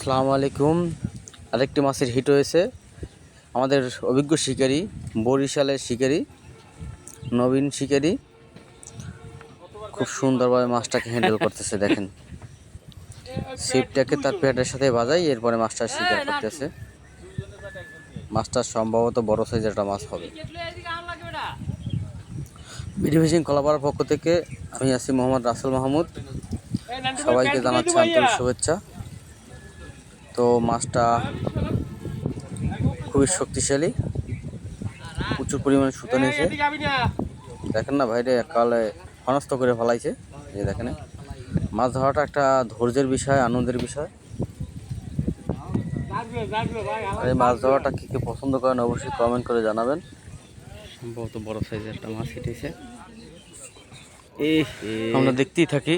আসসালামু আলাইকুম। আরেকটি মাছের হিট হয়েছে। আমাদের অভিজ্ঞ শিকারী, বরিশালের শিকারী, নবীন শিকারী খুব সুন্দরভাবে মাছটাকে হ্যান্ডেল করতেছে। দেখেন, ছিপটাকে তার পেটের সাথে বাজাই, এরপরে মাছটা শিকার করতেছে। মাছটা সম্ভবত বড় সাইজের একটা মাছ হবে। ভিডিও ফিশিং কলাপাড়ার পক্ষ থেকে আমি আছি মোহাম্মদ রাসেল মাহমুদ। সবাইকে জানাচ্ছি আন্তরিক শুভেচ্ছা। তো মাছটা খুবই শক্তিশালী, প্রচুর পরিমাণে সুতো নিয়েছে। দেখেন না ভাইরে, একালে ফনস্ত করে ফেলাইছে। এই দেখেন, মাছ ধরাটা একটা ধৈর্যের বিষয়, আনন্দের বিষয়। আর এই মাছ ধরাটা কি কি পছন্দ করেন অবশ্যই কমেন্ট করে জানাবেন। সম্ভবত বড় সাইজের একটা মাছ হিটেছে। আমরা দেখতেই থাকি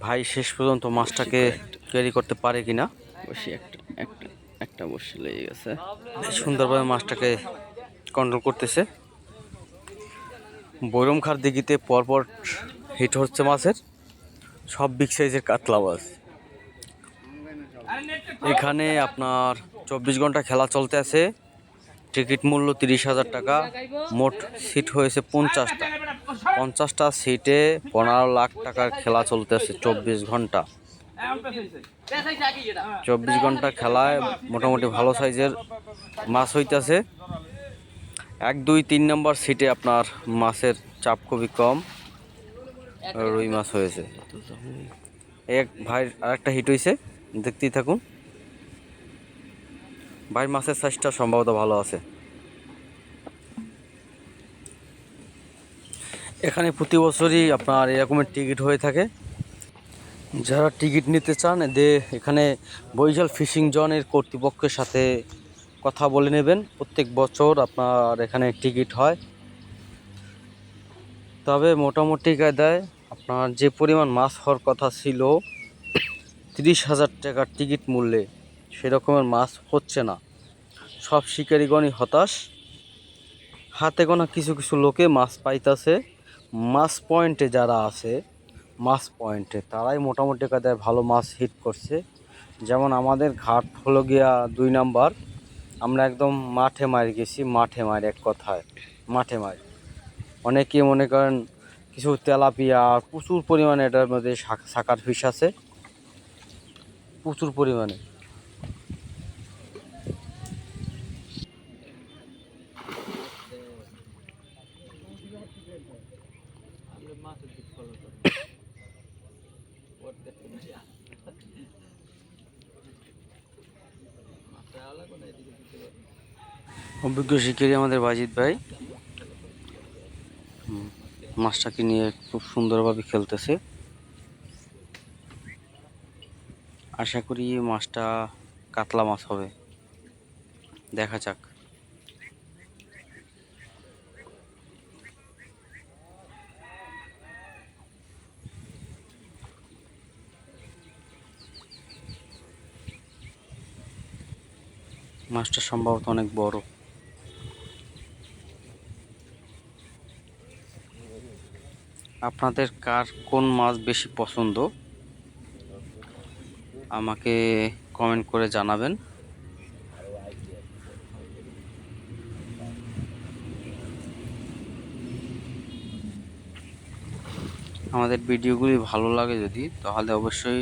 ভাই শেষ পর্যন্ত মাছটাকে ক্যারি করতে পারে কিনা। অবশ্যই একটা বসে লেগে গেছে। সুন্দরভাবে মাছটাকে কন্ট্রোল করতেছে। বৈরমখার দিঘিতে পরপর হিট হচ্ছে মাছের, সব বিগ সাইজের কাতলা মাছ। এখানে আপনার 24 ঘন্টা খেলা চলতে আছে। টিকিট মূল্য 30,000 টাকা। মোট সিট হয়েছে 50টা। 50টা সিটে 15 লাখ টাকার খেলা চলতেছে 24 ঘন্টা। 24 ঘন্টা খেলায় মোটামুটি ভালো সাইজের মাছ হইতেছে। 1, 2, 3 নম্বর সিটে আপনার মাছের চাপ খুবই কম, রুই মাছ হয়েছে। এক ভাই আরেকটা হিট হয়েছে, দেখতেই থাকুন। ভাই মাছের সাইজটা সম্ভবত ভালো আছে। এখানে প্রতি বছরই আপনার এরকমের টিকিট হয়ে থাকে। যারা টিকিট নিতে চান এখানে বরিশাল ফিশিং জোনের কর্তৃপক্ষের সাথে কথা বলে নেবেন। প্রত্যেক বছর আপনার এখানে টিকিট হয়। তবে মোটামুটি কায়দায় আপনার যে পরিমাণ মাছ হওয়ার কথা ছিল 30,000 টাকার টিকিট মূল্যে, সেরকমের মাছ হচ্ছে না। সব শিকারীগণই হতাশ। হাতে গোনা কিছু কিছু লোকে মাছ পাইতেছে। মাছ পয়েন্টে যারা আছে, মাছ পয়েন্টে তারাই মোটামুটি কায়দায় ভালো মাছ হিট করছে। যেমন আমাদের ঘাট হলো গিয়া 2 নাম্বার। আমরা একদম মাঠে মারি গেছি, মাঠে মারি, এক কথায় মাঠে মারি। অনেকে মনে করেন কিছু তেলাপিয়া, প্রচুর পরিমাণে এটার মধ্যে শাকার ফিশ আছে, প্রচুর পরিমাণে। অভিজ্ঞ শিকারী আমাদের বাজিত ভাই মাছটাকে নিয়ে খুব সুন্দরভাবে খেলতেছে। আশা করি মাছটা কাতলা মাছ হবে, দেখা যাক। মাছটা সম্ভবত অনেক বড়। আপনাদের কার কোন মাছ বেশি পছন্দ আমাকে কমেন্ট করে জানাবেন। আমাদের ভিডিওগুলি ভালো লাগে যদি, তাহলে অবশ্যই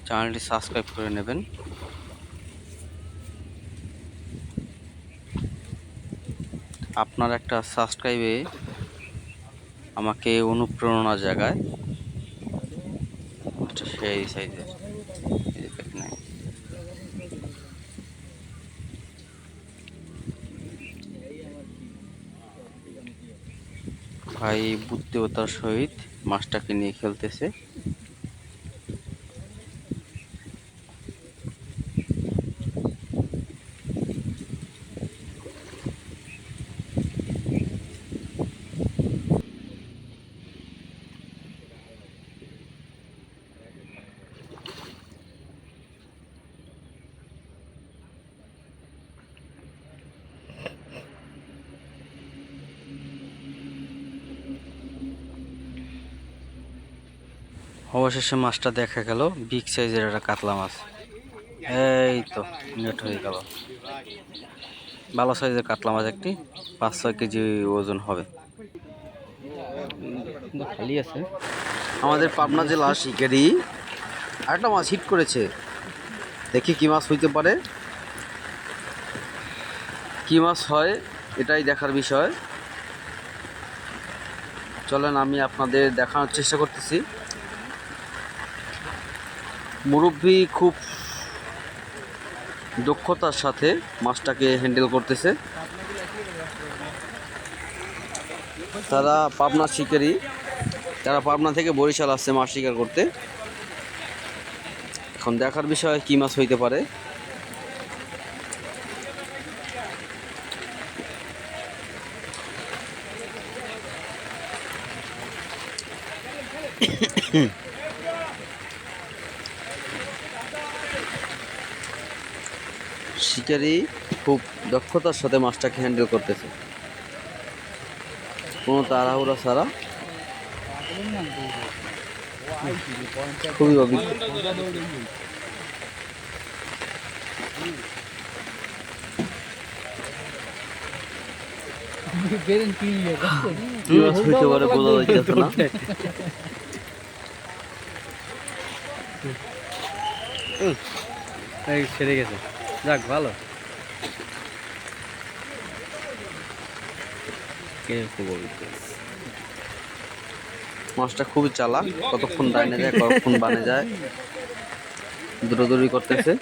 চ্যানেলটি সাবস্ক্রাইব করে নেবেন। আপনার একটা সাবস্ক্রাইবে আমাকে অনুপ্রেরণা জাগায়। আচ্ছা, সেই সাইজের ভাই বুদ্ধিমত্তার সহিত মাছটাকে নিয়ে খেলতেছে। অবশেষে মাছটা দেখা গেল, বিগ সাইজের একটা কাতলা মাছ। এই তো নেট হয়ে গেল। ভালো সাইজের কাতলা মাছ একটি, 5-6 কেজি ওজন হবে। খালি আছে। আমাদের পাবনা জেলা শিকারি আরেকটা মাছ হিট করেছে, দেখি কি মাছ হইতে পারে, কি মাছ হয় এটাই দেখার বিষয়। চলেন আমি আপনাদের দেখানোর চেষ্টা করতেছি। মুরব্বি খুব দক্ষতার সাথে মাছটাকে হ্যান্ডেল করতেছে। তারা পাবনা শিকারি, তারা পাবনা থেকে বরিশাল আসছে মাছ শিকার করতে। এখন দেখার বিষয় কি মাছ হইতে পারে। শিকারি খুব দক্ষতার সাথে মাছটাকে হ্যান্ডেল করতেছে, কোনো তাড়াহুড়া ছাড়া, খুবই অভিজ্ঞ। কি মাছ হইতে পারে বোঝা যাইতেছে না। ছেড়ে গেছে, যাক ভালো। মাছটা খুবই চালাক, কতক্ষণ ডাইনে যায় কতক্ষণ বানে যায়, দৌড়াদৌড়ি করতেছে।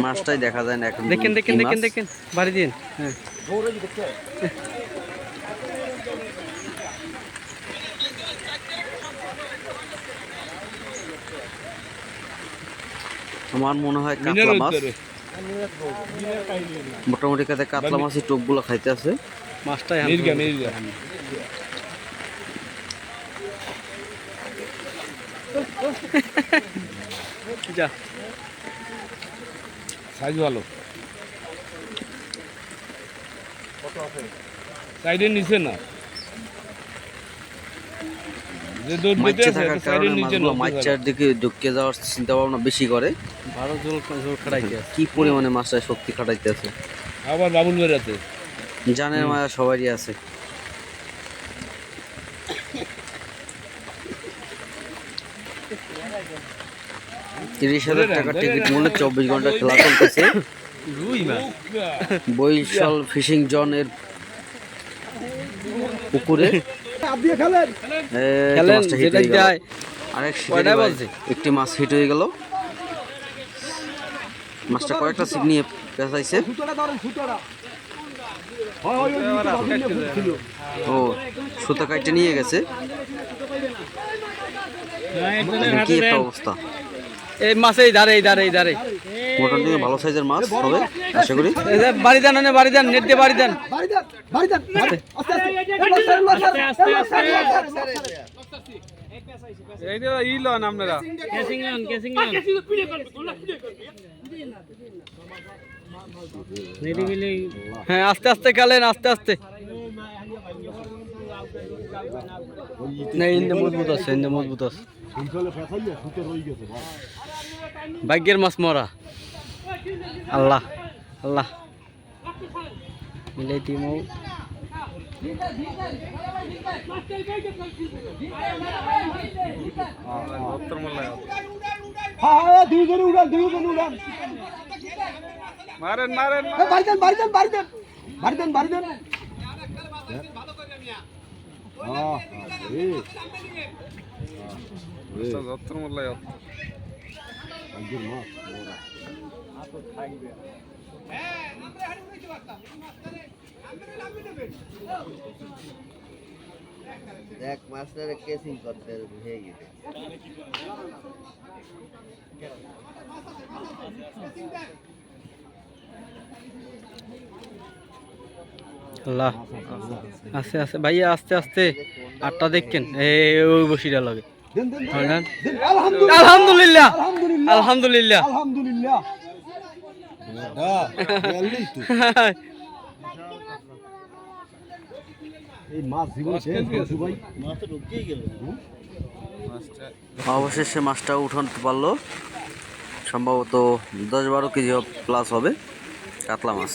মাছটাই দেখা যায় না এখন। দেখেন দেখেন দেখেন দেখেন, বাড়ি দিন। হ্যাঁ আমার মনে হয় কাতলা মাছ, মোটামুটি কাতে কাতলা মাছের টোপগুলো খাইতে আছে। মাছটাই যা সাইজ ভালো, সাইডের নিচে না, মাছ থাকার কারণে মাছগুলো মাছের দিকে ঢুকে যাওয়ার চিন্তা ভাবনা বেশি করে। ভালো জল খাটাইতে কি পরিমাণে মাছটা শক্তি খাটাইতে আছে। আবার বাবুল বেড়াতে জানের মায়া সবারই আছে। ৳30,000 টিকিট মূল্যে 24 ঘন্টা খেলা চলতেছে বরিশাল ফিশিং জোনের পুকুরে। একটি মাছ হিট হয়ে গেল, মাছটা কয়েকটা ছিপ নিয়ে পেঁচাইছে। ও সুতো কাটতে নিয়ে গেছে, কি একটা অবস্থা। এই মাছ এই ধারে মোটামুটি ভালো সাইজের মাছ হবে আশা করি। বাড়ি দেন, বাড়ি দেন, নেট দিয়ে বাড়ি দেন। হ্যাঁ আস্তে আস্তে গেলেন, আস্তে আস্তে। মজবুত আছে, মজবুত আছে। ভাগ্যের মাছ মরা। আল্লাহ আল্লাহ মিলাই দিমু। মারেন মারেন দেখ মাস্টার কেসিং করতে হয়ে গেছে। আল্লাহ আস্তে আস্তে ভাইয়া, আস্তে আস্তে। আটটা দেখছেন ওই বসিটা লাগে। আলহামদুলিল্লাহ আলহামদুলিল্লাহ আলহামদুলিল্লাহ। অবশেষে মাছটা উঠাতে পারলো, সম্ভবত 10-12 কেজি প্লাস হবে কাতলা মাছ।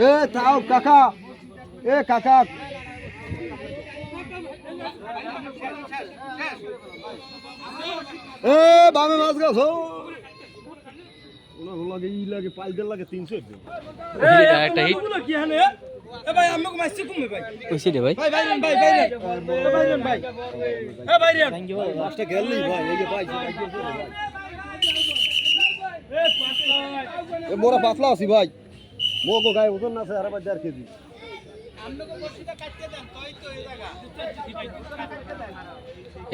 এ তাও কাকা, এ কাকা, এ বামে মাছ গাছ লাগে ই লাগে পাইদের লাগে 300 একটা হিট ভাই আমাকে মাছছি কমবে ভাই কইছি রে ভাই। ভাই ভাই ভাই ভাই মাছটা গেলই ভাই এই যে পাইছি এ মোরা পাতলা আছি ভাই, মোগো গায়ে ওজন না আছে আর 1.5 কেজি।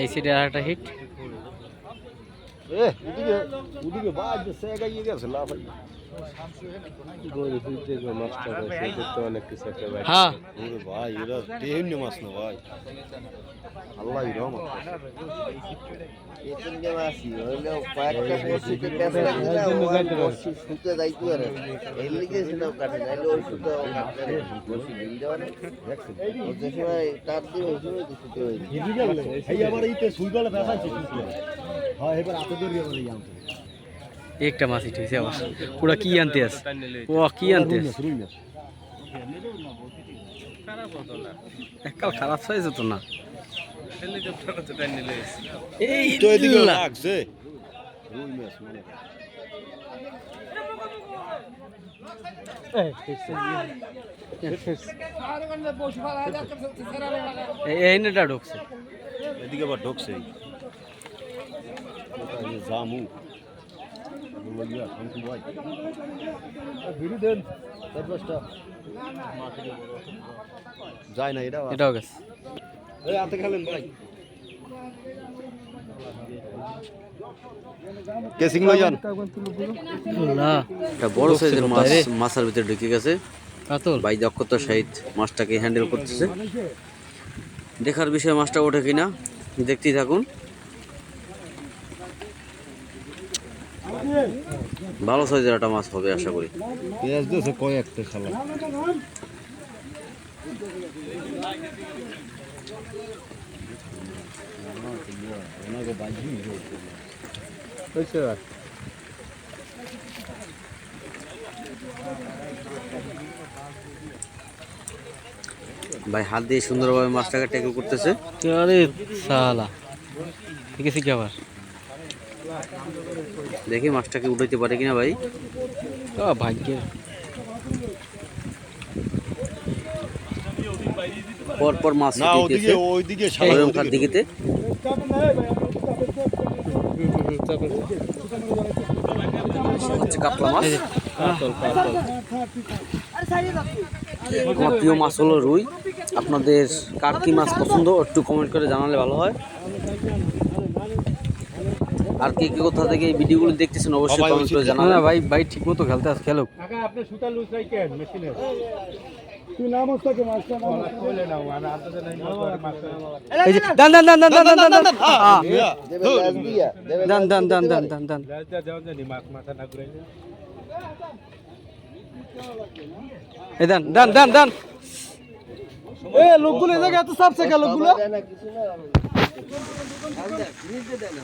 এই সাইডে আর একটা হিট। এ ওদিকে ওদিকে বাজ সে গাইয়ে গেছে লাফাই গোল দুইতে যে মাছটা আছে দেখতে অনেক কিছু একটা ভাই। হ্যাঁ ওরে ভাই এরা তেহন্য মাছ না ভাই, আল্লাহই রহমত। এতনকে মাছি হইলেও কয়েকটা বসিতে পেছনে দিলা বসি শুতে যাইতো আর এই লিগে ছিল কাটে নাইলে ওই শুতে কাটতে বসি দিন দেওয়া না ওই যে সময় তার দিয়ে ওই সময় তো শুতে হই হিজি গেল এই আবার এইতে সুইগালে ফেসাইছে শুতে। হ্যাঁ এবার আতে দূর গিয়ে বলে যাম একটা মাছ হিট হয়েছে আবার। পুরা কি আনতে আছে, ও কি আনতে আছে, রুই না এককাল খারাপ হয়েছে তো না। এই তো এদিকে লাগছে রুই মাছ মনে এই নেটা ঢুকছে। এদিকে আবার ঢুকছে জামু বলিয়া শান্তি ভাই ভিড়ি দেন 10-12টা যায় না এটা এটাও গেছে। এই আতে খেলেন ভাই কেসিং লই যান না এটা বড় সাইজের মাছ মাছের ভিতরে ঢুকে গেছে। কাতল ভাই দক্ষতার সহিত মাছটাকে হ্যান্ডেল করতেছে। দেখার বিষয় মাছটা ওঠে কিনা দেখতেই থাকুন। ভালো সাইজের একটা মাছ হবে আশা করি। পেঁয়াজ দিয়েছে কয়েকটা শালা ভাই হাত দিয়ে সুন্দরভাবে মাছটাকে ট্যাকেল করতেছে। আরে শালা ঠিক আছে কি আবার দেখি মাছটাকে উঠাইতে পারে কিনা ভাই। ভাগ্যের পর মাছ না ওদিকে ওইদিকে শালার দিকেতে হচ্ছে কাতলা মাছ। আমার প্রিয় মাছ হলো রুই। আপনাদের কার কি মাছ পছন্দ একটু কমেন্ট করে জানালে ভালো হয়। আর কে কে কোথা থেকে এই ভিডিওগুলো দেখতেছেন অবশ্যই কমেন্ট করে জানাবেন। না ভাই ভাই ঠিকমতো খেলতে আছে, খেলো। কাকা আপনি সুতা লুজ রাখেন মেশিনে তুই নাম হচ্ছে কি মাছটা নাম বলে নাও আর আপনাদের নাই মাছ এই যে দান দান দান দান দান দান দান দেবে লাজ দিয়া দেবে দান দান দান দান দান দান রাজদা যাও জানি মাছ মাথা না ঘুরে এই দান দান দান দান এ লোকগুলো এই জায়গায় এত সাফ সাকা লোকগুলো দেয় না কিছু না নিজে দেয়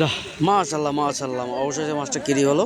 না মাশাআল্লাহ মাশাআল্লাহ অবশেষে মাছটা কেরি হলো।